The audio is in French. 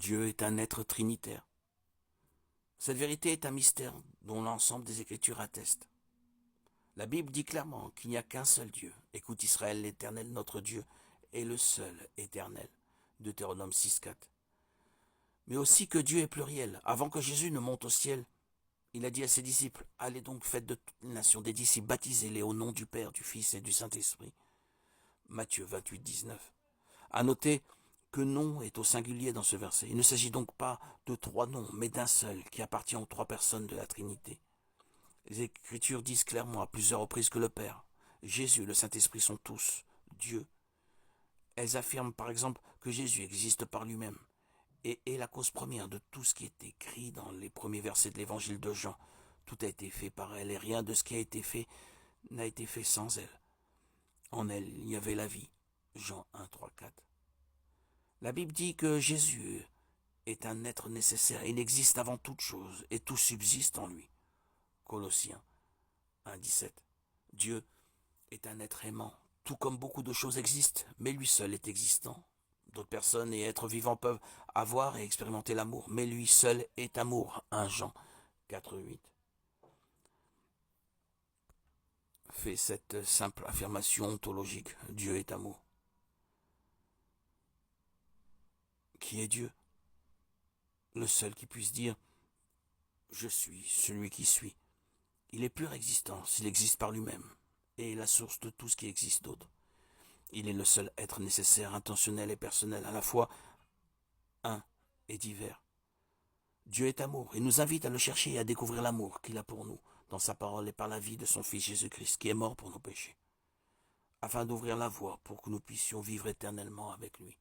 Dieu est un être trinitaire. Cette vérité est un mystère dont l'ensemble des Écritures atteste. La Bible dit clairement qu'il n'y a qu'un seul Dieu. Écoute Israël, l'Éternel, notre Dieu, est le seul éternel. Deutéronome 6,4. Mais aussi que Dieu est pluriel. Avant que Jésus ne monte au ciel, il a dit à ses disciples, allez donc, faites de toutes les nations des disciples, baptisez-les au nom du Père, du Fils et du Saint-Esprit. Matthieu 28, 19. À noter que nom est au singulier dans ce verset. Il ne s'agit donc pas de trois noms, mais d'un seul, qui appartient aux trois personnes de la Trinité. Les Écritures disent clairement à plusieurs reprises que le Père, Jésus, le Saint-Esprit sont tous Dieu. Elles affirment par exemple que Jésus existe par lui-même et est la cause première de tout ce qui est écrit dans les premiers versets de l'évangile de Jean. Tout a été fait par elle et rien de ce qui a été fait n'a été fait sans elle. En elle, il y avait la vie. Jean 1, 3, 4. La Bible dit que Jésus est un être nécessaire. Il existe avant toute chose et tout subsiste en lui. Colossiens 1, 17. Dieu est un être aimant, tout comme beaucoup de choses existent, mais lui seul est existant. D'autres personnes et êtres vivants peuvent avoir et expérimenter l'amour, mais lui seul est amour. 1 Jean 4, 8. Fait cette simple affirmation ontologique, Dieu est amour. Qui est Dieu? Le seul qui puisse dire je suis celui qui suis. Il est pure existence, il existe par lui-même, et est la source de tout ce qui existe d'autre. Il est le seul être nécessaire, intentionnel et personnel, à la fois un et divers. Dieu est amour, et nous invite à le chercher et à découvrir l'amour qu'il a pour nous, dans sa parole et par la vie de son Fils Jésus-Christ, qui est mort pour nos péchés, afin d'ouvrir la voie pour que nous puissions vivre éternellement avec lui.